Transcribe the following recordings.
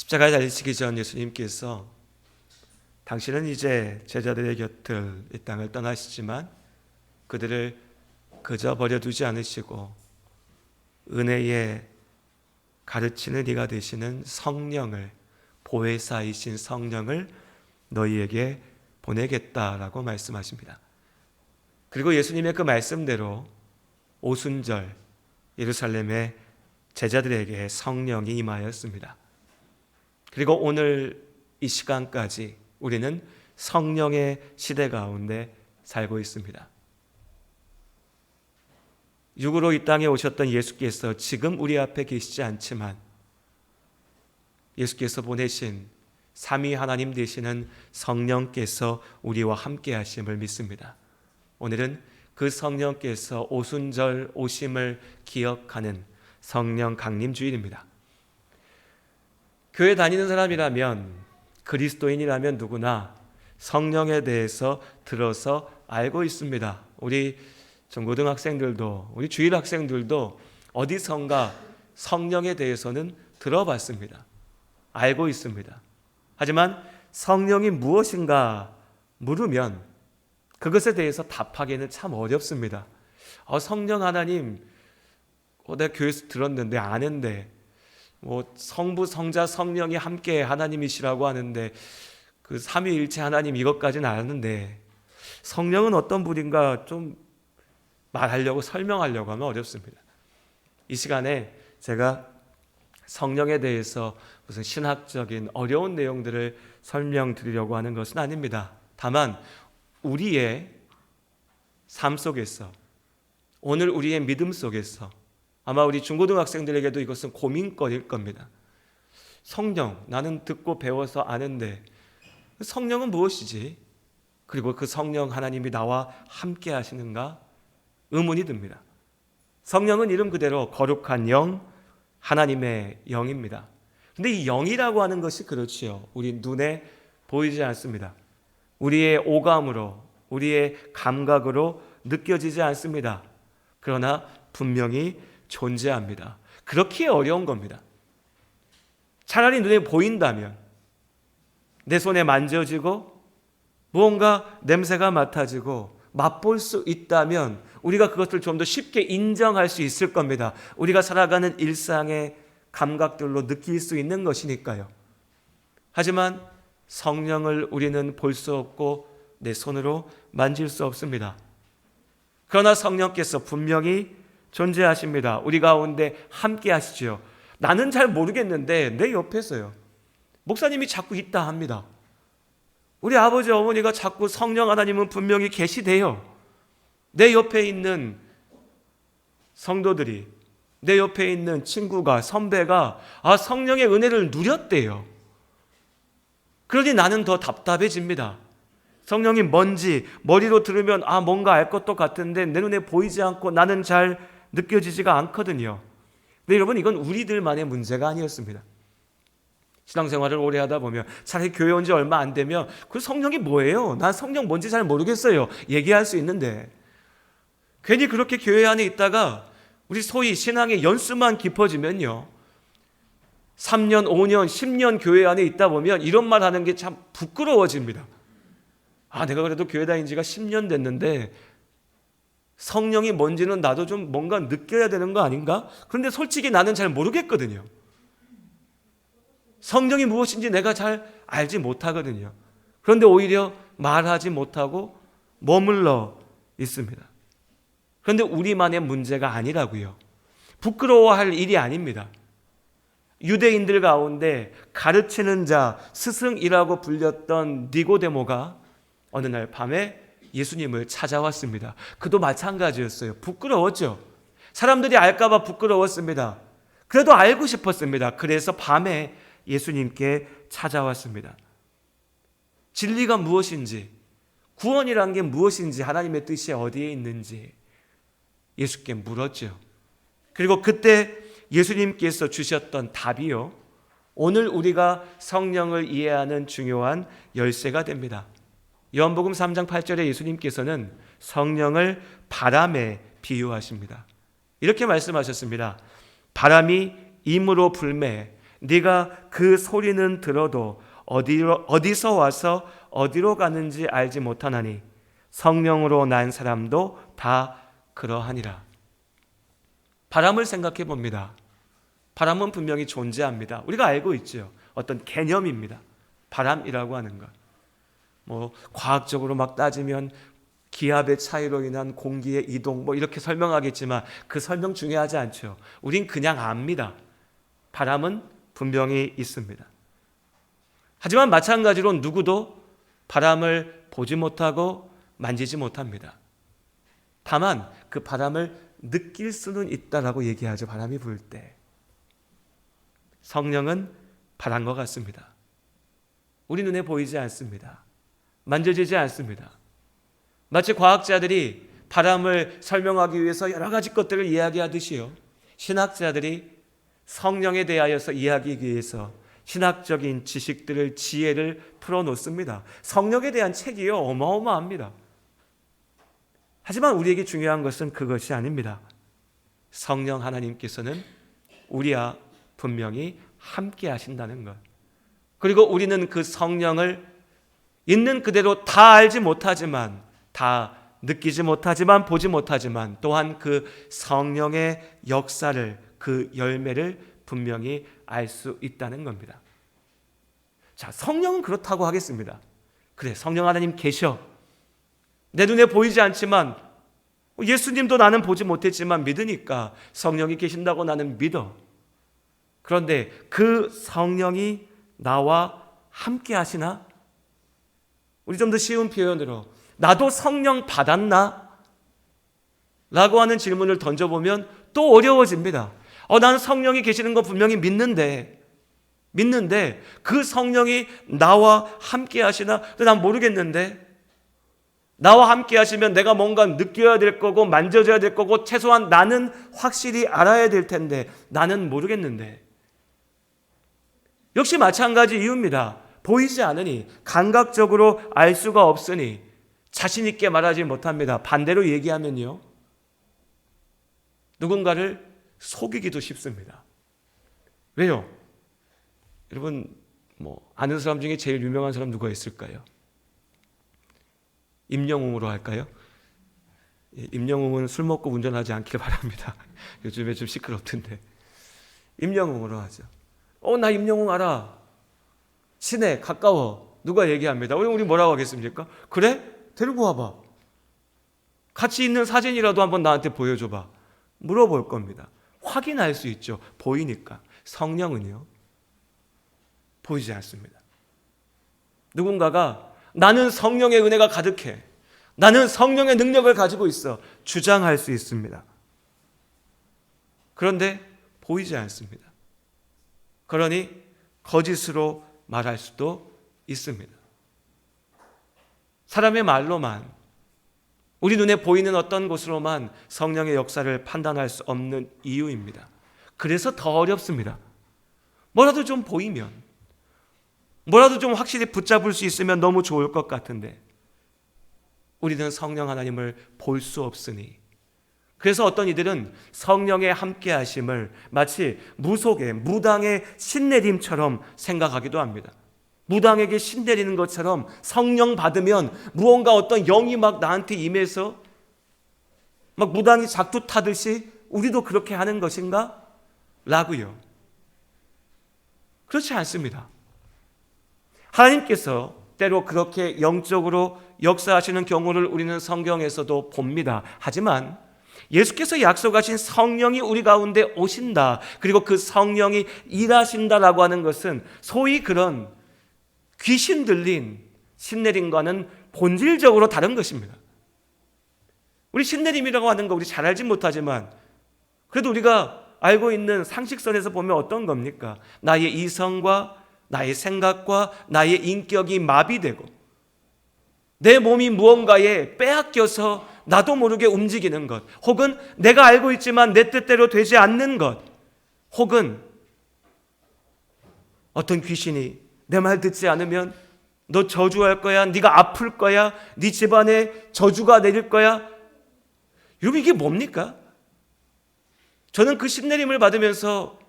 십자가에 달리시기 전 예수님께서 당신은 이제 제자들의 곁을 이 땅을 떠나시지만 그들을 그저 버려두지 않으시고 은혜에 가르치는 이가 되시는 성령을, 보혜사이신 성령을 너희에게 보내겠다라고 말씀하십니다. 그리고 예수님의 그 말씀대로 오순절 예루살렘의 제자들에게 성령이 임하였습니다. 그리고 오늘 이 시간까지 우리는 성령의 시대 가운데 살고 있습니다. 육으로 이 땅에 오셨던 예수께서 지금 우리 앞에 계시지 않지만 예수께서 보내신 삼위 하나님 되시는 성령께서 우리와 함께 하심을 믿습니다. 오늘은 그 성령께서 오순절 오심을 기억하는 성령 강림 주일입니다. 교회 다니는 사람이라면, 그리스도인이라면 누구나 성령에 대해서 들어서 알고 있습니다. 우리 중고등학생들도, 우리 주일 학생들도 어디선가 성령에 대해서는 들어봤습니다. 알고 있습니다. 하지만 성령이 무엇인가 물으면 그것에 대해서 답하기는 참 어렵습니다. 성령 하나님, 내가 교회에서 들었는데 아는데, 성부, 성자, 성령이 함께 하나님이시라고 하는데 그 삼위일체 하나님 이것까지는 아는데 성령은 어떤 분인가 좀 말하려고 설명하려고 하면 어렵습니다. 이 시간에 제가 성령에 대해서 무슨 신학적인 어려운 내용들을 설명드리려고 하는 것은 아닙니다. 다만 우리의 삶 속에서, 오늘 우리의 믿음 속에서 아마 우리 중고등학생들에게도 이것은 고민거리일 겁니다. 성령, 나는 듣고 배워서 아는데 성령은 무엇이지? 그리고 그 성령 하나님이 나와 함께 하시는가? 의문이 듭니다. 성령은 이름 그대로 거룩한 영, 하나님의 영입니다. 근데 이 영이라고 하는 것이 그렇지요. 우리 눈에 보이지 않습니다. 우리의 오감으로, 우리의 감각으로 느껴지지 않습니다. 그러나 분명히 존재합니다. 그렇기에 어려운 겁니다. 차라리 눈에 보인다면, 내 손에 만져지고 무언가 냄새가 맡아지고 맛볼 수 있다면 우리가 그것을 좀 더 쉽게 인정할 수 있을 겁니다. 우리가 살아가는 일상의 감각들로 느낄 수 있는 것이니까요. 하지만 성령을 우리는 볼 수 없고 내 손으로 만질 수 없습니다. 그러나 성령께서 분명히 존재하십니다. 우리 가운데 함께 하시죠. 나는 잘 모르겠는데 내 옆에서요, 목사님이 자꾸 있다 합니다. 우리 아버지 어머니가 자꾸 성령 하나님은 분명히 계시대요. 내 옆에 있는 성도들이, 내 옆에 있는 친구가, 선배가 성령의 은혜를 누렸대요. 그러니 나는 더 답답해집니다. 성령이 뭔지 머리로 들으면 뭔가 알 것도 같은데 내 눈에 보이지 않고 나는 잘 느껴지지가 않거든요. 근데 여러분, 이건 우리들만의 문제가 아니었습니다. 신앙생활을 오래 하다 보면, 차라리 교회 온 지 얼마 안 되면 그 성령이 뭐예요? 난 성령 뭔지 잘 모르겠어요 얘기할 수 있는데, 괜히 그렇게 교회 안에 있다가 우리 소위 신앙의 연수만 깊어지면요, 3년, 5년, 10년 교회 안에 있다 보면 이런 말 하는 게 참 부끄러워집니다. 내가 그래도 교회 다닌 지가 10년 됐는데 성령이 뭔지는 나도 좀 뭔가 느껴야 되는 거 아닌가? 그런데 솔직히 나는 잘 모르겠거든요. 성령이 무엇인지 내가 잘 알지 못하거든요. 그런데 오히려 말하지 못하고 머물러 있습니다. 그런데 우리만의 문제가 아니라고요. 부끄러워할 일이 아닙니다. 유대인들 가운데 가르치는 자, 스승이라고 불렸던 니고데모가 어느 날 밤에 예수님을 찾아왔습니다. 그도 마찬가지였어요. 부끄러웠죠. 사람들이 알까봐 부끄러웠습니다. 그래도 알고 싶었습니다. 그래서 밤에 예수님께 찾아왔습니다. 진리가 무엇인지, 구원이란 게 무엇인지, 하나님의 뜻이 어디에 있는지 예수께 물었죠. 그리고 그때 예수님께서 주셨던 답이요, 오늘 우리가 성령을 이해하는 중요한 열쇠가 됩니다. 요한복음 3장 8절에 예수님께서는 성령을 바람에 비유하십니다. 이렇게 말씀하셨습니다. 바람이 임으로 불매 네가 그 소리는 들어도 어디서 와서 어디로 가는지 알지 못하나니 성령으로 난 사람도 다 그러하니라. 바람을 생각해 봅니다. 바람은 분명히 존재합니다. 우리가 알고 있죠. 어떤 개념입니다. 바람이라고 하는 것. 과학적으로 막 따지면 기압의 차이로 인한 공기의 이동 이렇게 설명하겠지만 그 설명 중요하지 않죠. 우린 그냥 압니다. 바람은 분명히 있습니다. 하지만 마찬가지로 누구도 바람을 보지 못하고 만지지 못합니다. 다만 그 바람을 느낄 수는 있다라고 얘기하죠. 바람이 불 때. 성령은 바람과 같습니다. 우리 눈에 보이지 않습니다. 만져지지 않습니다. 마치 과학자들이 바람을 설명하기 위해서 여러 가지 것들을 이야기하듯이요. 신학자들이 성령에 대하여서 이야기하기 위해서 신학적인 지식들을, 지혜를 풀어놓습니다. 성령에 대한 책이요, 어마어마합니다. 하지만 우리에게 중요한 것은 그것이 아닙니다. 성령 하나님께서는 우리와 분명히 함께 하신다는 것. 그리고 우리는 그 성령을 있는 그대로 다 알지 못하지만, 다 느끼지 못하지만, 보지 못하지만 또한 그 성령의 역사를, 그 열매를 분명히 알 수 있다는 겁니다. 자, 성령은 그렇다고 하겠습니다. 그래, 성령 하나님 계셔. 내 눈에 보이지 않지만, 예수님도 나는 보지 못했지만 믿으니까 성령이 계신다고 나는 믿어. 그런데 그 성령이 나와 함께 하시나? 우리 좀 더 쉬운 표현으로 나도 성령 받았나? 라고 하는 질문을 던져보면 또 어려워집니다. 나는 성령이 계시는 거 분명히 믿는데 그 성령이 나와 함께 하시나? 난 모르겠는데. 나와 함께 하시면 내가 뭔가 느껴야 될 거고 만져져야 될 거고 최소한 나는 확실히 알아야 될 텐데 나는 모르겠는데. 역시 마찬가지 이유입니다. 보이지 않으니, 감각적으로 알 수가 없으니 자신 있게 말하지 못합니다. 반대로 얘기하면요, 누군가를 속이기도 쉽습니다. 왜요? 여러분, 아는 사람 중에 제일 유명한 사람 누가 있을까요? 임영웅으로 할까요? 임영웅은 술 먹고 운전하지 않길 바랍니다. 요즘에 좀 시끄럽던데. 임영웅으로 하죠. 나 임영웅 알아. 친해, 가까워. 누가 얘기합니다. 우리 뭐라고 하겠습니까? 그래? 데리고 와봐. 같이 있는 사진이라도 한번 나한테 보여줘봐. 물어볼 겁니다. 확인할 수 있죠. 보이니까. 성령은요, 보이지 않습니다. 누군가가 나는 성령의 은혜가 가득해, 나는 성령의 능력을 가지고 있어 주장할 수 있습니다. 그런데 보이지 않습니다. 그러니 거짓으로 말할 수도 있습니다. 사람의 말로만, 우리 눈에 보이는 어떤 것으로만 성령의 역사를 판단할 수 없는 이유입니다. 그래서 더 어렵습니다. 뭐라도 좀 보이면, 뭐라도 좀 확실히 붙잡을 수 있으면 너무 좋을 것 같은데 우리는 성령 하나님을 볼 수 없으니, 그래서 어떤 이들은 성령의 함께 하심을 마치 무속의, 무당의 신내림처럼 생각하기도 합니다. 무당에게 신내리는 것처럼 성령 받으면 무언가 어떤 영이 막 나한테 임해서 막 무당이 작두 타듯이 우리도 그렇게 하는 것인가? 라고요. 그렇지 않습니다. 하나님께서 때로 그렇게 영적으로 역사하시는 경우를 우리는 성경에서도 봅니다. 하지만 예수께서 약속하신 성령이 우리 가운데 오신다, 그리고 그 성령이 일하신다라고 하는 것은 소위 그런 귀신 들린 신내림과는 본질적으로 다른 것입니다. 우리 신내림이라고 하는 거 우리 잘 알지 못하지만 그래도 우리가 알고 있는 상식선에서 보면 어떤 겁니까? 나의 이성과 나의 생각과 나의 인격이 마비되고 내 몸이 무언가에 빼앗겨서 나도 모르게 움직이는 것, 혹은 내가 알고 있지만 내 뜻대로 되지 않는 것, 혹은 어떤 귀신이 내 말 듣지 않으면 너 저주할 거야, 네가 아플 거야, 네 집안에 저주가 내릴 거야. 여러분, 이게 뭡니까? 저는 그 신내림을 받으면서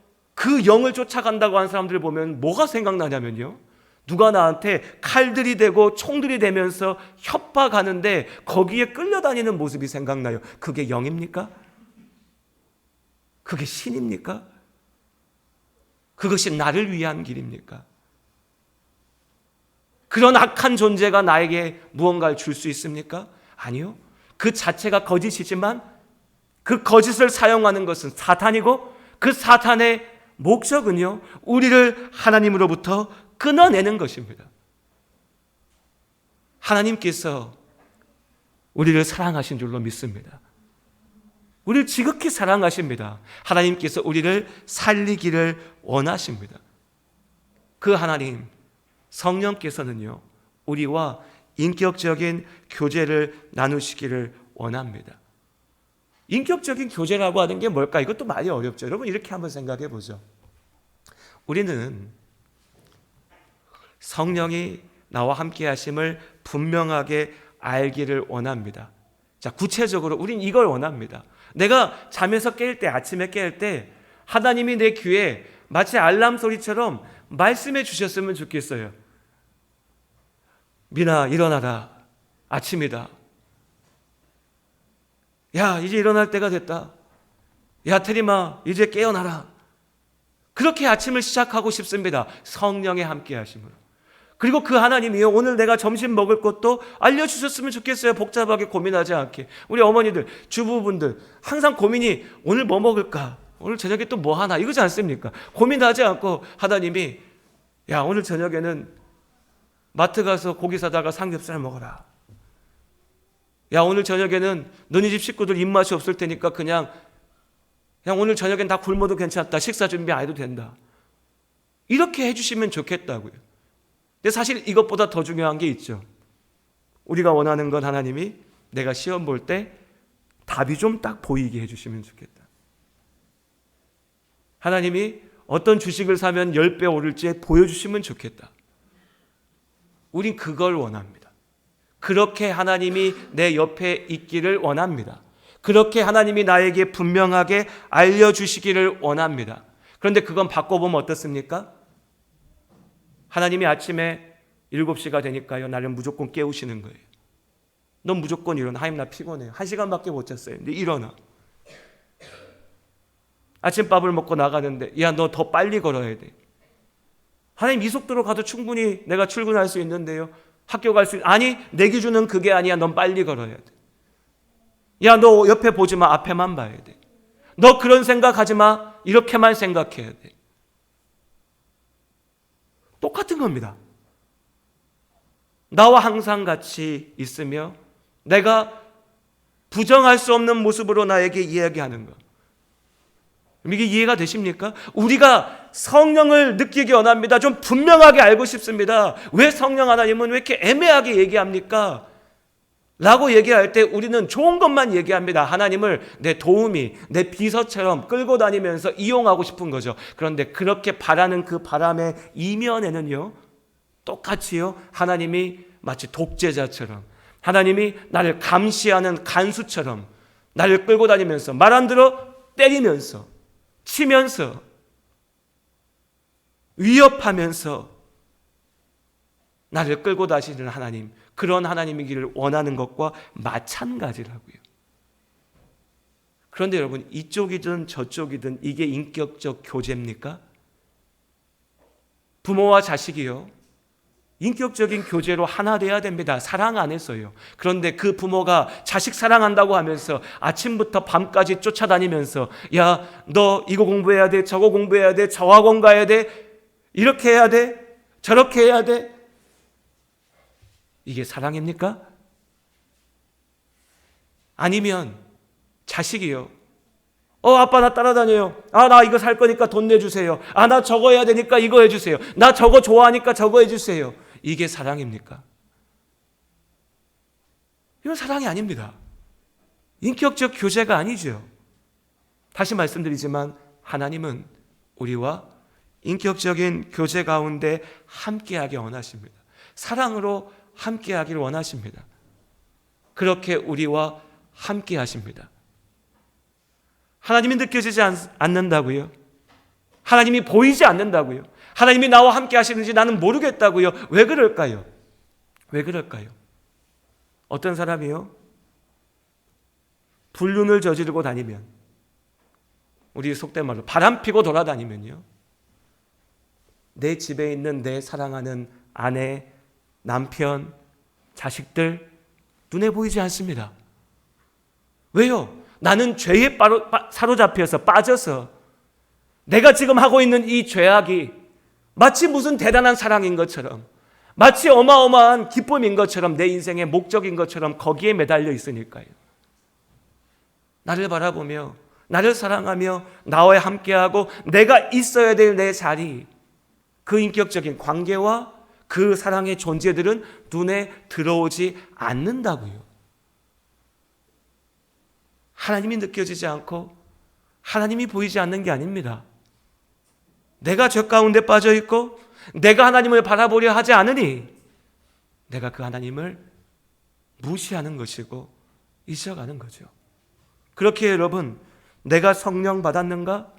그 영을 쫓아간다고 하는 사람들을 보면 뭐가 생각나냐면요, 누가 나한테 칼들이 되고 총들이 되면서 협박하는데 거기에 끌려다니는 모습이 생각나요. 그게 영입니까? 그게 신입니까? 그것이 나를 위한 길입니까? 그런 악한 존재가 나에게 무언가를 줄 수 있습니까? 아니요. 그 자체가 거짓이지만 그 거짓을 사용하는 것은 사탄이고, 그 사탄의 목적은요, 우리를 하나님으로부터 끊어내는 것입니다. 하나님께서 우리를 사랑하신 줄로 믿습니다. 우리를 지극히 사랑하십니다. 하나님께서 우리를 살리기를 원하십니다. 그 하나님, 성령께서는요, 우리와 인격적인 교제를 나누시기를 원합니다. 인격적인 교제라고 하는 게 뭘까? 이것도 많이 어렵죠. 여러분, 이렇게 한번 생각해 보죠. 우리는 성령이 나와 함께 하심을 분명하게 알기를 원합니다. 자, 구체적으로 우린 이걸 원합니다. 내가 잠에서 깰 때, 아침에 깰 때 하나님이 내 귀에 마치 알람 소리처럼 말씀해 주셨으면 좋겠어요. 민아, 일어나라. 아침이다. 야, 이제 일어날 때가 됐다. 야, 테리마, 이제 깨어나라. 그렇게 아침을 시작하고 싶습니다. 성령의 함께 하심으로. 그리고 그 하나님이요, 오늘 내가 점심 먹을 것도 알려주셨으면 좋겠어요. 복잡하게 고민하지 않게. 우리 어머니들, 주부분들 항상 고민이 오늘 뭐 먹을까? 오늘 저녁에 또 뭐 하나? 이거지 않습니까? 고민하지 않고 하나님이, 야, 오늘 저녁에는 마트 가서 고기 사다가 삼겹살 먹어라. 야, 오늘 저녁에는 너네 집 식구들 입맛이 없을 테니까 그냥 오늘 저녁엔 다 굶어도 괜찮다. 식사 준비 안 해도 된다. 이렇게 해주시면 좋겠다고요. 근데 사실 이것보다 더 중요한 게 있죠. 우리가 원하는 건 하나님이 내가 시험 볼 때 답이 좀 딱 보이게 해주시면 좋겠다. 하나님이 어떤 주식을 사면 10배 오를지 보여주시면 좋겠다. 우린 그걸 원합니다. 그렇게 하나님이 내 옆에 있기를 원합니다. 그렇게 하나님이 나에게 분명하게 알려주시기를 원합니다. 그런데 그건 바꿔보면 어떻습니까? 하나님이 아침에 7시가 되니까요, 나를 무조건 깨우시는 거예요. 넌 무조건 일어나. 하나님, 나 피곤해요. 1시간밖에 못 잤어요. 근데 일어나. 아침밥을 먹고 나가는데, 야, 너 더 빨리 걸어야 돼. 하나님, 이 속도로 가도 충분히 내가 출근할 수 있는데요. 학교 갈 수 아니, 내 기준은 그게 아니야. 넌 빨리 걸어야 돼. 야, 너 옆에 보지 마. 앞에만 봐야 돼. 너 그런 생각하지 마. 이렇게만 생각해야 돼. 똑같은 겁니다. 나와 항상 같이 있으며 내가 부정할 수 없는 모습으로 나에게 이야기하는 것. 이게 이해가 되십니까? 우리가 성령을 느끼기 원합니다. 좀 분명하게 알고 싶습니다. 왜 성령 하나님은 왜 이렇게 애매하게 얘기합니까? 라고 얘기할 때 우리는 좋은 것만 얘기합니다. 하나님을 내 도우미, 내 비서처럼 끌고 다니면서 이용하고 싶은 거죠. 그런데 그렇게 바라는 그 바람의 이면에는요, 똑같이요, 하나님이 마치 독재자처럼, 하나님이 나를 감시하는 간수처럼 나를 끌고 다니면서 말 안 들어 때리면서 치면서 위협하면서 나를 끌고 다니시는 하나님, 그런 하나님이기를 원하는 것과 마찬가지라고요. 그런데 여러분, 이쪽이든 저쪽이든 이게 인격적 교제입니까? 부모와 자식이요, 인격적인 교제로 하나 돼야 됩니다. 사랑 안에서요. 그런데 그 부모가 자식 사랑한다고 하면서 아침부터 밤까지 쫓아다니면서, 야, 너 이거 공부해야 돼, 저거 공부해야 돼, 저 학원 가야 돼, 이렇게 해야 돼, 저렇게 해야 돼. 이게 사랑입니까? 아니면 자식이요, 아빠 나 따라다녀요. 나 이거 살 거니까 돈 내주세요. 나 저거 해야 되니까 이거 해주세요. 나 저거 좋아하니까 저거 해주세요. 이게 사랑입니까? 이건 사랑이 아닙니다. 인격적 교제가 아니죠. 다시 말씀드리지만 하나님은 우리와 인격적인 교제 가운데 함께하기 원하십니다. 사랑으로 함께하기를 원하십니다. 그렇게 우리와 함께하십니다. 하나님이 느껴지지 않는다고요? 하나님이 보이지 않는다고요. 하나님이 나와 함께 하시는지 나는 모르겠다고요. 왜 그럴까요? 왜 그럴까요? 어떤 사람이요? 불륜을 저지르고 다니면, 우리 속된 말로 바람 피고 돌아다니면요, 내 집에 있는 내 사랑하는 아내, 남편, 자식들 눈에 보이지 않습니다. 왜요? 나는 죄에 사로잡혀서 빠져서 내가 지금 하고 있는 이 죄악이 마치 무슨 대단한 사랑인 것처럼, 마치 어마어마한 기쁨인 것처럼, 내 인생의 목적인 것처럼 거기에 매달려 있으니까요. 나를 바라보며 나를 사랑하며 나와 함께하고 내가 있어야 될 내 자리, 그 인격적인 관계와 그 사랑의 존재들은 눈에 들어오지 않는다고요. 하나님이 느껴지지 않고 하나님이 보이지 않는 게 아닙니다. 내가 죄 가운데 빠져 있고 내가 하나님을 바라보려 하지 않으니 내가 그 하나님을 무시하는 것이고 잊어가는 거죠. 그렇게 여러분, 내가 성령 받았는가?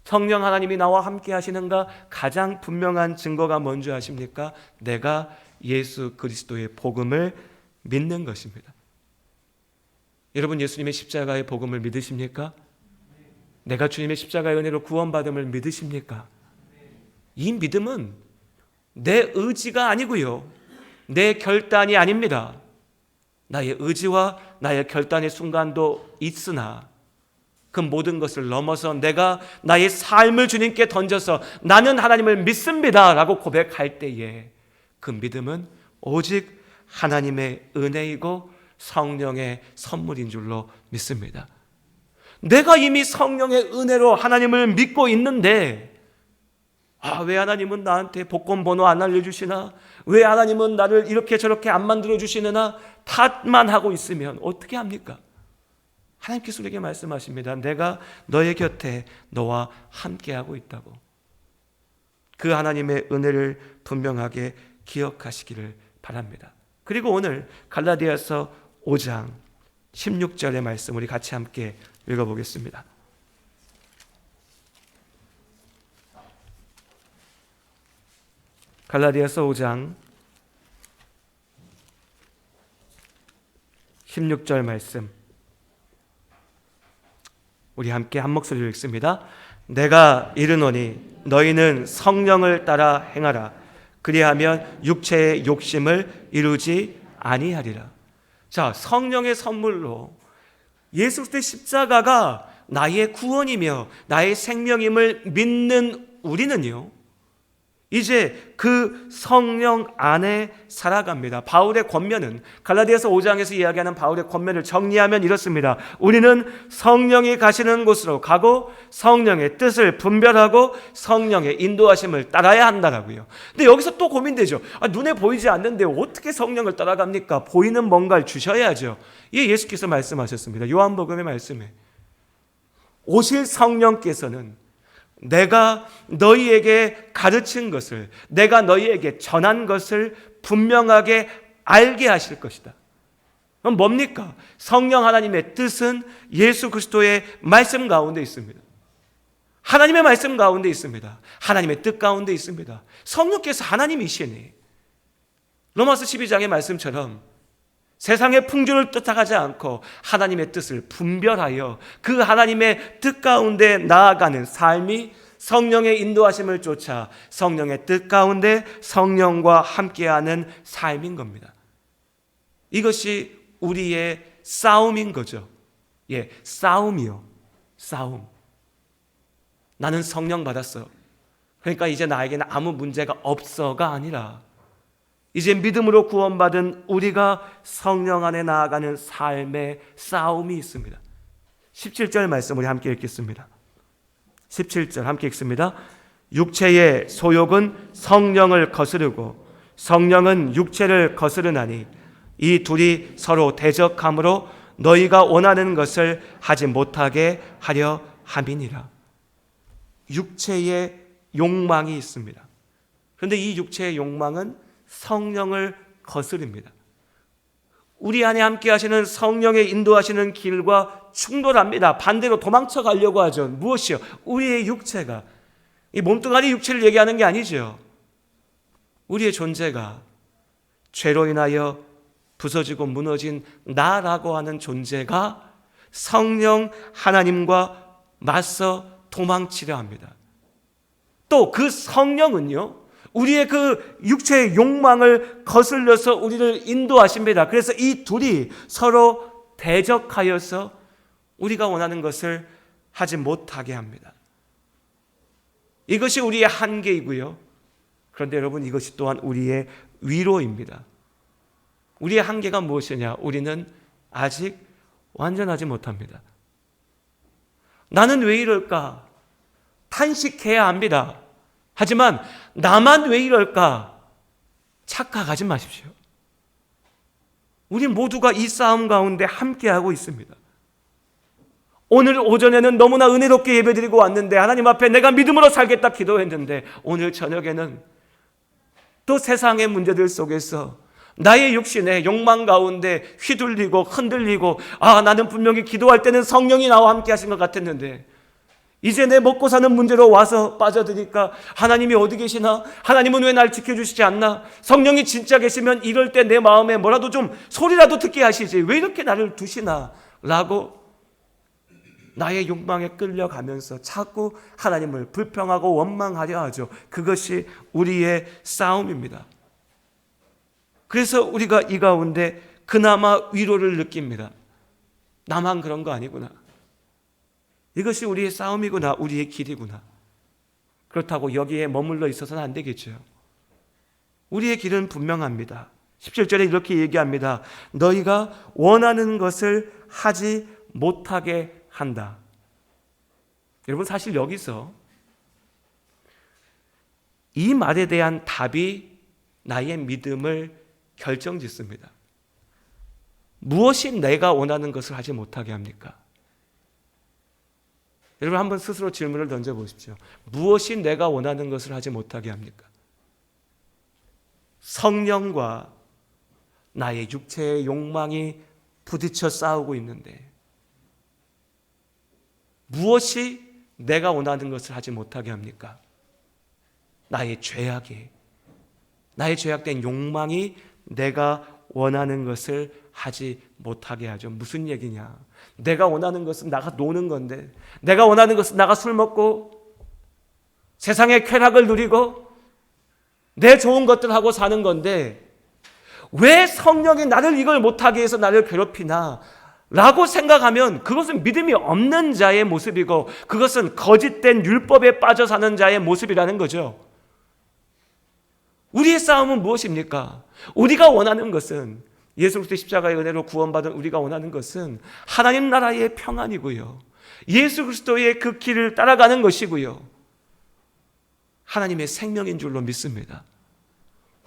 성령 하나님이 나와 함께 하시는가? 가장 분명한 증거가 뭔지 아십니까? 내가 예수 그리스도의 복음을 믿는 것입니다. 여러분, 예수님의 십자가의 복음을 믿으십니까? 내가 주님의 십자가의 은혜로 구원받음을 믿으십니까? 이 믿음은 내 의지가 아니고요, 내 결단이 아닙니다. 나의 의지와 나의 결단의 순간도 있으나 그 모든 것을 넘어서 내가 나의 삶을 주님께 던져서 나는 하나님을 믿습니다 라고 고백할 때에 그 믿음은 오직 하나님의 은혜이고 성령의 선물인 줄로 믿습니다. 내가 이미 성령의 은혜로 하나님을 믿고 있는데 왜 하나님은 나한테 복권 번호 안 알려주시나? 왜 하나님은 나를 이렇게 저렇게 안 만들어주시느나? 탓만 하고 있으면 어떻게 합니까? 하나님께서 우리에게 말씀하십니다. 내가 너의 곁에 너와 함께하고 있다고. 그 하나님의 은혜를 분명하게 기억하시기를 바랍니다. 그리고 오늘 갈라디아서 5장 16절의 말씀 우리 같이 함께 읽어보겠습니다. 갈라디아서 5장 16절 말씀 우리 함께 한 목소리로 읽습니다. 내가 이르노니 너희는 성령을 따라 행하라. 그리하면 육체의 욕심을 이루지 아니하리라. 자, 성령의 선물로 예수 그리스도의 십자가가 나의 구원이며 나의 생명임을 믿는 우리는요, 이제 그 성령 안에 살아갑니다. 바울의 권면은, 갈라디아서 5장에서 이야기하는 바울의 권면을 정리하면 이렇습니다. 우리는 성령이 가시는 곳으로 가고 성령의 뜻을 분별하고 성령의 인도하심을 따라야 한다라고요. 근데 여기서 또 고민되죠. 눈에 보이지 않는데 어떻게 성령을 따라갑니까? 보이는 뭔가를 주셔야죠. 이 예수께서 말씀하셨습니다. 요한복음의 말씀에 오실 성령께서는 내가 너희에게 가르친 것을, 내가 너희에게 전한 것을 분명하게 알게 하실 것이다. 그럼 뭡니까? 성령 하나님의 뜻은 예수 그리스도의 말씀 가운데 있습니다. 하나님의 말씀 가운데 있습니다. 하나님의 뜻 가운데 있습니다. 성령께서 하나님이시니 로마서 12장의 말씀처럼 세상의 풍조를 쫓아가지 않고 하나님의 뜻을 분별하여 그 하나님의 뜻 가운데 나아가는 삶이 성령의 인도하심을 쫓아 성령의 뜻 가운데 성령과 함께하는 삶인 겁니다. 이것이 우리의 싸움인 거죠. 싸움이요. 싸움. 나는 성령 받았어. 그러니까 이제 나에게는 아무 문제가 없어가 아니라 이제 믿음으로 구원받은 우리가 성령 안에 나아가는 삶의 싸움이 있습니다. 17절 말씀 우리 함께 읽겠습니다. 17절 함께 읽습니다. 육체의 소욕은 성령을 거스르고 성령은 육체를 거스르나니 이 둘이 서로 대적함으로 너희가 원하는 것을 하지 못하게 하려 함이니라. 육체의 욕망이 있습니다. 그런데 이 육체의 욕망은 성령을 거스릅니다. 우리 안에 함께 하시는 성령의 인도하시는 길과 충돌합니다. 반대로 도망쳐 가려고 하죠. 무엇이요? 우리의 육체가 이 몸뚱아리 육체를 얘기하는 게 아니죠. 우리의 존재가 죄로 인하여 부서지고 무너진 나라고 하는 존재가 성령 하나님과 맞서 도망치려 합니다. 또 그 성령은요, 우리의 그 육체의 욕망을 거슬려서 우리를 인도하십니다. 그래서 이 둘이 서로 대적하여서 우리가 원하는 것을 하지 못하게 합니다. 이것이 우리의 한계이고요. 그런데 여러분, 이것이 또한 우리의 위로입니다. 우리의 한계가 무엇이냐? 우리는 아직 완전하지 못합니다. 나는 왜 이럴까? 탄식해야 합니다. 하지만 나만 왜 이럴까? 착각하지 마십시오. 우리 모두가 이 싸움 가운데 함께하고 있습니다. 오늘 오전에는 너무나 은혜롭게 예배드리고 왔는데, 하나님 앞에 내가 믿음으로 살겠다 기도했는데, 오늘 저녁에는 또 세상의 문제들 속에서 나의 육신의 욕망 가운데 휘둘리고 흔들리고, 나는 분명히 기도할 때는 성령이 나와 함께 하신 것 같았는데 이제 내 먹고 사는 문제로 와서 빠져드니까 하나님이 어디 계시나? 하나님은 왜 날 지켜주시지 않나? 성령이 진짜 계시면 이럴 때 내 마음에 뭐라도 좀 소리라도 듣게 하시지, 왜 이렇게 나를 두시나? 라고 나의 욕망에 끌려가면서 자꾸 하나님을 불평하고 원망하려 하죠. 그것이 우리의 싸움입니다. 그래서 우리가 이 가운데 그나마 위로를 느낍니다. 나만 그런 거 아니구나. 이것이 우리의 싸움이구나. 우리의 길이구나. 그렇다고 여기에 머물러 있어서는 안 되겠죠. 우리의 길은 분명합니다. 17절에 이렇게 얘기합니다. 너희가 원하는 것을 하지 못하게 한다. 여러분, 사실 여기서 이 말에 대한 답이 나의 믿음을 결정짓습니다. 무엇이 내가 원하는 것을 하지 못하게 합니까? 여러분, 한번 스스로 질문을 던져보십시오. 무엇이 내가 원하는 것을 하지 못하게 합니까? 성령과 나의 육체의 욕망이 부딪혀 싸우고 있는데 무엇이 내가 원하는 것을 하지 못하게 합니까? 나의 죄악된 욕망이 내가 원하는 것을 하지 못하게 하죠. 무슨 얘기냐? 내가 원하는 것은 나가 노는 건데, 내가 원하는 것은 나가 술 먹고 세상의 쾌락을 누리고 내 좋은 것들하고 사는 건데, 왜 성령이 나를 이걸 못하게 해서 나를 괴롭히나? 라고 생각하면 그것은 믿음이 없는 자의 모습이고, 그것은 거짓된 율법에 빠져 사는 자의 모습이라는 거죠. 우리의 싸움은 무엇입니까? 우리가 원하는 것은, 예수 그리스도의 십자가의 은혜로 구원받은 우리가 원하는 것은 하나님 나라의 평안이고요, 예수 그리스도의 그 길을 따라가는 것이고요, 하나님의 생명인 줄로 믿습니다.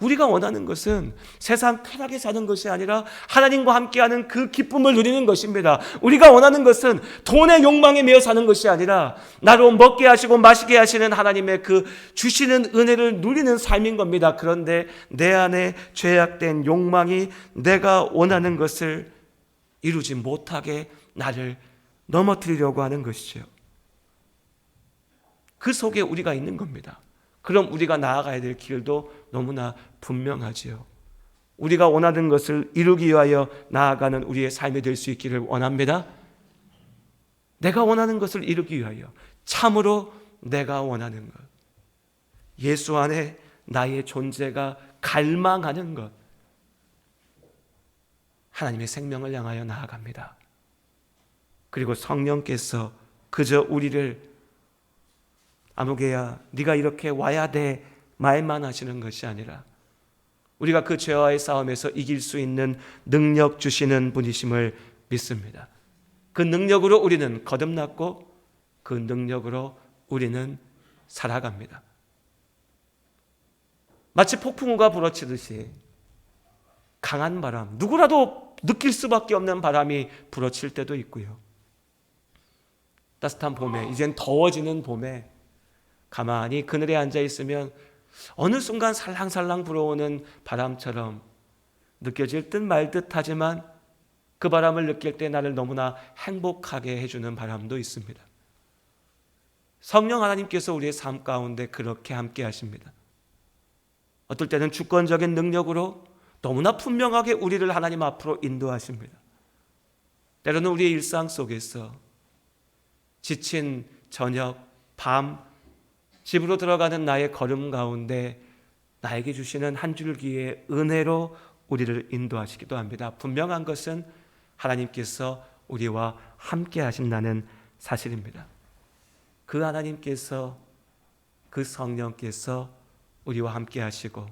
우리가 원하는 것은 세상 쾌락에 사는 것이 아니라 하나님과 함께하는 그 기쁨을 누리는 것입니다. 우리가 원하는 것은 돈의 욕망에 매여 사는 것이 아니라 나로 먹게 하시고 마시게 하시는 하나님의 그 주시는 은혜를 누리는 삶인 겁니다. 그런데 내 안에 죄악된 욕망이 내가 원하는 것을 이루지 못하게 나를 넘어뜨리려고 하는 것이죠. 그 속에 우리가 있는 겁니다. 그럼 우리가 나아가야 될 길도 너무나 분명하지요. 우리가 원하는 것을 이루기 위하여 나아가는 우리의 삶이 될 수 있기를 원합니다. 내가 원하는 것을 이루기 위하여, 참으로 내가 원하는 것, 예수 안에 나의 존재가 갈망하는 것, 하나님의 생명을 향하여 나아갑니다. 그리고 성령께서 그저 우리를 아무개야 네가 이렇게 와야 돼 말만 하시는 것이 아니라 우리가 그 죄와의 싸움에서 이길 수 있는 능력 주시는 분이심을 믿습니다. 그 능력으로 우리는 거듭났고 그 능력으로 우리는 살아갑니다. 마치 폭풍우가 불어치듯이 강한 바람, 누구라도 느낄 수밖에 없는 바람이 불어칠 때도 있고요, 따뜻한 봄에, 이젠 더워지는 봄에 가만히 그늘에 앉아 있으면 어느 순간 살랑살랑 불어오는 바람처럼 느껴질 듯 말 듯 하지만 그 바람을 느낄 때 나를 너무나 행복하게 해주는 바람도 있습니다. 성령 하나님께서 우리의 삶 가운데 그렇게 함께 하십니다. 어떨 때는 주권적인 능력으로 너무나 분명하게 우리를 하나님 앞으로 인도하십니다. 때로는 우리의 일상 속에서 지친 저녁, 밤, 집으로 들어가는 나의 걸음 가운데 나에게 주시는 한 줄기의 은혜로 우리를 인도하시기도 합니다. 분명한 것은 하나님께서 우리와 함께 하신다는 사실입니다. 그 하나님께서, 그 성령께서 우리와 함께 하시고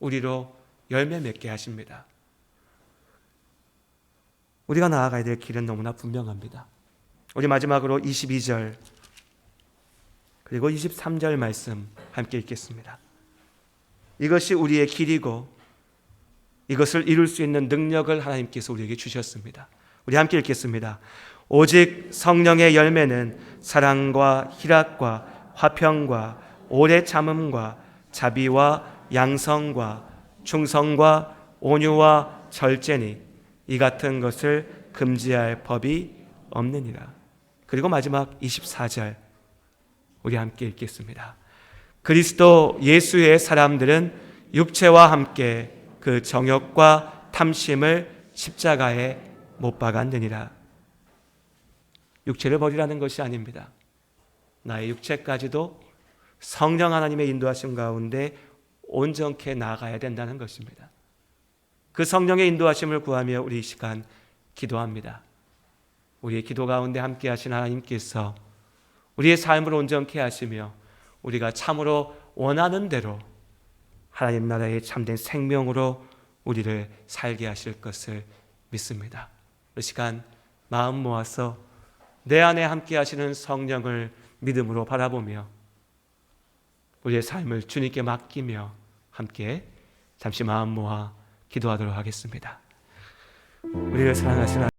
우리로 열매 맺게 하십니다. 우리가 나아가야 될 길은 너무나 분명합니다. 우리 마지막으로 22절 그리고 23절 말씀 함께 읽겠습니다. 이것이 우리의 길이고 이것을 이룰 수 있는 능력을 하나님께서 우리에게 주셨습니다. 우리 함께 읽겠습니다. 오직 성령의 열매는 사랑과 희락과 화평과 오래 참음과 자비와 양성과 충성과 온유와 절제니 이 같은 것을 금지할 법이 없느니라. 그리고 마지막 24절 우리 함께 읽겠습니다. 그리스도 예수의 사람들은 육체와 함께 그 정욕과 탐심을 십자가에 못 박았느니라. 육체를 버리라는 것이 아닙니다. 나의 육체까지도 성령 하나님의 인도하심 가운데 온전케 나아가야 된다는 것입니다. 그 성령의 인도하심을 구하며 우리 이 시간 기도합니다. 우리의 기도 가운데 함께 하신 하나님께서 우리의 삶을 온전케 하시며 우리가 참으로 원하는 대로 하나님 나라의 참된 생명으로 우리를 살게 하실 것을 믿습니다. 이 시간 마음 모아서 내 안에 함께 하시는 성령을 믿음으로 바라보며 우리의 삶을 주님께 맡기며 함께 잠시 마음 모아 기도하도록 하겠습니다. 우리를 사랑하시는